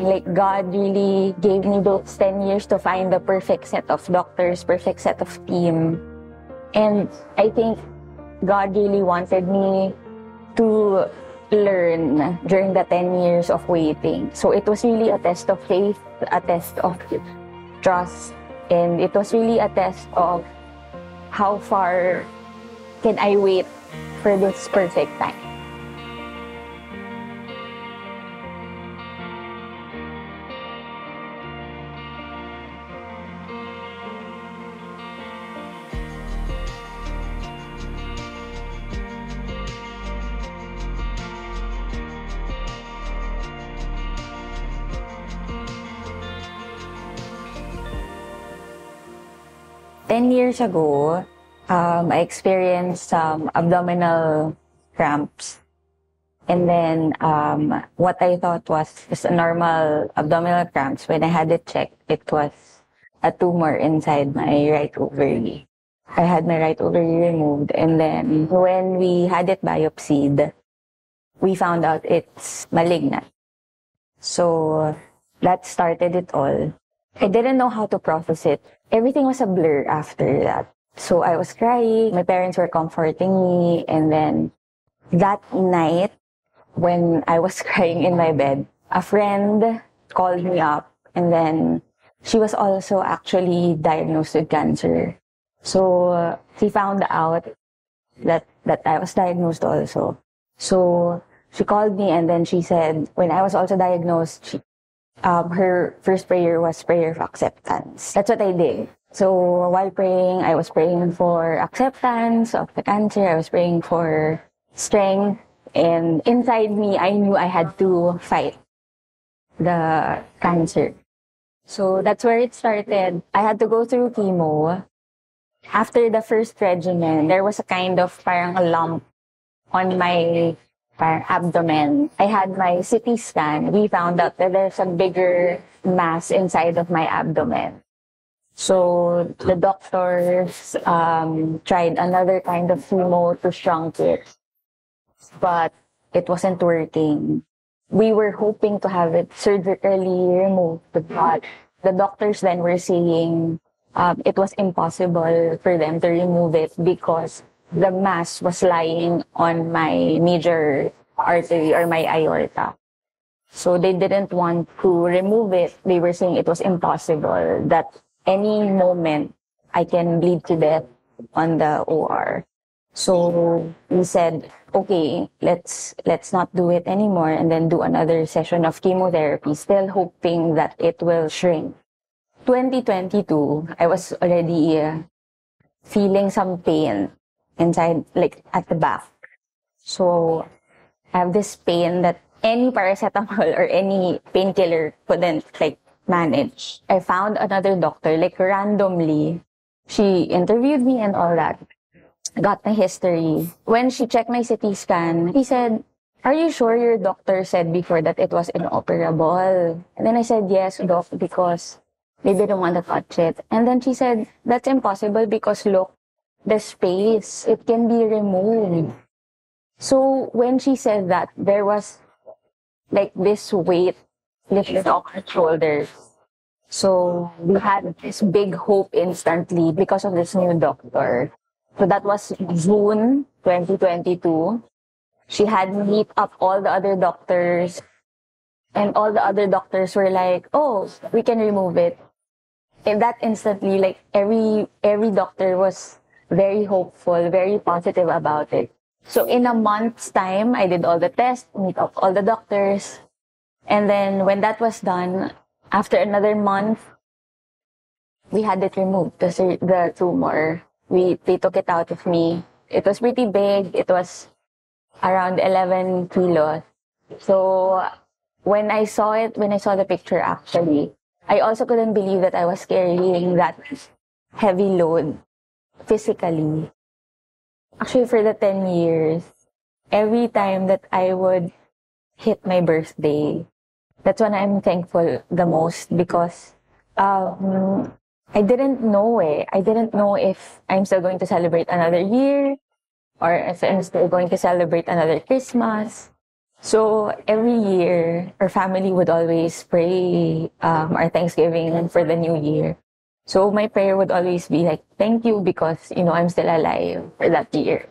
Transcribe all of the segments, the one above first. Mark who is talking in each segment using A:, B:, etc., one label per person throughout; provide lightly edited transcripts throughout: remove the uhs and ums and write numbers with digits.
A: Like, God really gave me those 10 years to find the perfect set of doctors, perfect set of team. And I think God really wanted me to learn during the 10 years of waiting. So it was really a test of faith, a test of trust, and it was really a test of how far can I wait for this perfect time. Ten years ago, I experienced some abdominal cramps. And then what I thought was just a normal abdominal cramps. When I had it checked, it was a tumor inside my right ovary. I had my right ovary removed. And then when we had it biopsied, we found out it's malignant. So that started it all. I didn't know how to process it. Everything was a blur after that. So I was crying. My parents were comforting me. And then that night, when I was crying in my bed, a friend called me up. And then she was also actually diagnosed with cancer. So she found out that I was diagnosed also. So she called me and then she said, when I was also diagnosed, her first prayer was prayer of acceptance. That's what I did. So while praying, I was praying for acceptance of the cancer. I was praying for strength. And inside me, I knew I had to fight the cancer. So that's where it started. I had to go through chemo. After the first regimen, there was a kind of parang a lump on my abdomen. I had my CT scan. We found out that there's a bigger mass inside of my abdomen. So the doctors tried another kind of chemo to shrink it, but it wasn't working. We were hoping to have it surgically removed, but the doctors then were saying it was impossible for them to remove it because the mass was lying on my major artery or my aorta. So they didn't want to remove it. They were saying it was impossible, that any moment I can bleed to death on the OR. So we said, okay, let's not do it anymore and then do another session of chemotherapy, still hoping that it will shrink. 2022, I was already feeling some pain inside, like at the back. So I have this pain that any paracetamol or any painkiller couldn't manage. I found another doctor, randomly. She interviewed me and all that. Got my history. When she checked my CT scan, he said, "Are you sure your doctor said before that it was inoperable?" And then I said, "Yes, doc, because they didn't want to touch it." And then she said, "That's impossible because look, the space, it can be removed." So when she said that, there was this weight lifted off her shoulders. So we had this big hope instantly because of this new doctor. So that was June 2022. She had me meet up all the other doctors. And all the other doctors were like, "Oh, we can remove it." And that instantly, every doctor was very hopeful, very positive about it. So in a month's time, I did all the tests, meet up all the doctors. And then when that was done, after another month, we had it removed, the tumor. They took it out of me. It was pretty big. It was around 11 kilos. So when I saw the picture actually, I also couldn't believe that I was carrying that heavy load physically. Actually, for the 10 years, every time that I would hit my birthday, that's when I'm thankful the most because I didn't know I didn't know if I'm still going to celebrate another year or if I'm still going to celebrate another Christmas. So every year, our family would always pray our Thanksgiving for the new year. So my prayer would always be like, thank you because, I'm still alive for that year.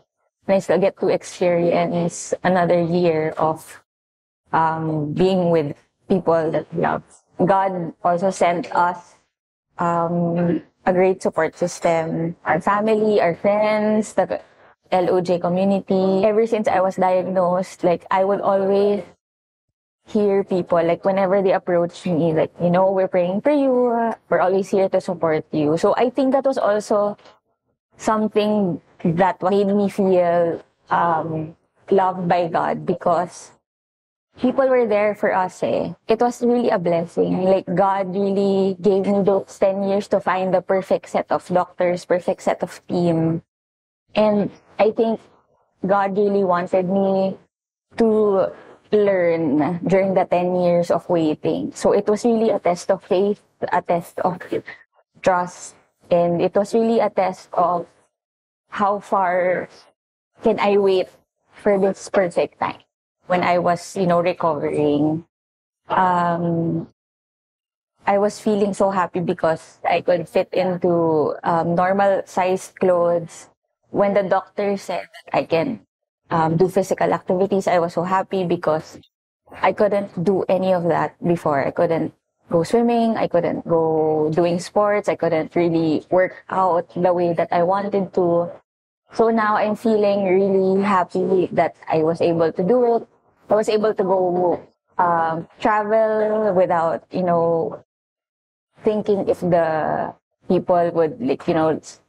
A: And I still get to experience another year of being with people that we love. God also sent us a great support system. Our family, our friends, the LOJ community. Ever since I was diagnosed, like I would always hear people, like whenever they approach me, like, we're praying for you. We're always here to support you. So I think that was also something that made me feel loved by God because people were there for us. It was really a blessing. Like God really gave me those 10 years to find the perfect set of doctors, perfect set of team. And I think God really wanted me to learn during the 10 years of waiting. So it was really a test of faith, a test of trust, and it was really a test of how far can I wait for this perfect time. When I was, recovering, I was feeling so happy because I could fit into normal sized clothes. When the doctor said that I can do physical activities, I was so happy because I couldn't do any of that before. I couldn't go swimming. I couldn't go doing sports. I couldn't really work out the way that I wanted to. So now I'm feeling really happy that I was able to do it. I was able to go travel without, thinking if the people would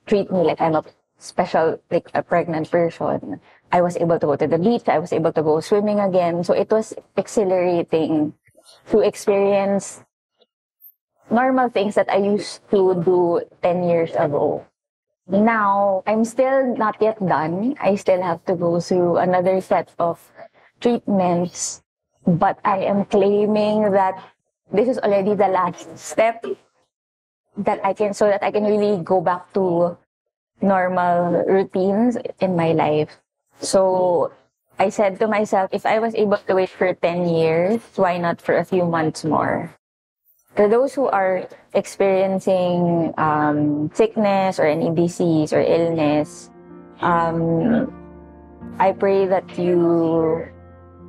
A: treat me like I'm a special, like a pregnant person. I was able to go to the beach. I was able to go swimming again. So it was exhilarating to experience normal things that I used to do 10 years ago. Now, I'm still not yet done. I still have to go through another set of treatments, but I am claiming that this is already the last step so that I can really go back to normal routines in my life. So I said to myself, if I was able to wait for 10 years, why not for a few months more? For those who are experiencing sickness or any disease or illness, I pray that you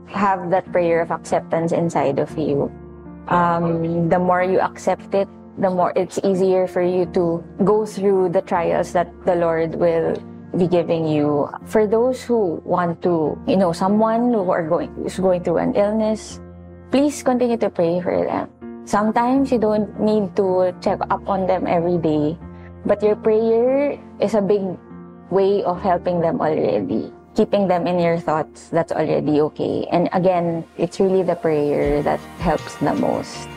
A: have that prayer of acceptance inside of you. The more you accept it, the more it's easier for you to go through the trials that the Lord will be giving you. For those who want to, someone who's going through an illness, please continue to pray for them. Sometimes you don't need to check up on them every day, but your prayer is a big way of helping them already. Keeping them in your thoughts, that's already okay. And again, it's really the prayer that helps the most.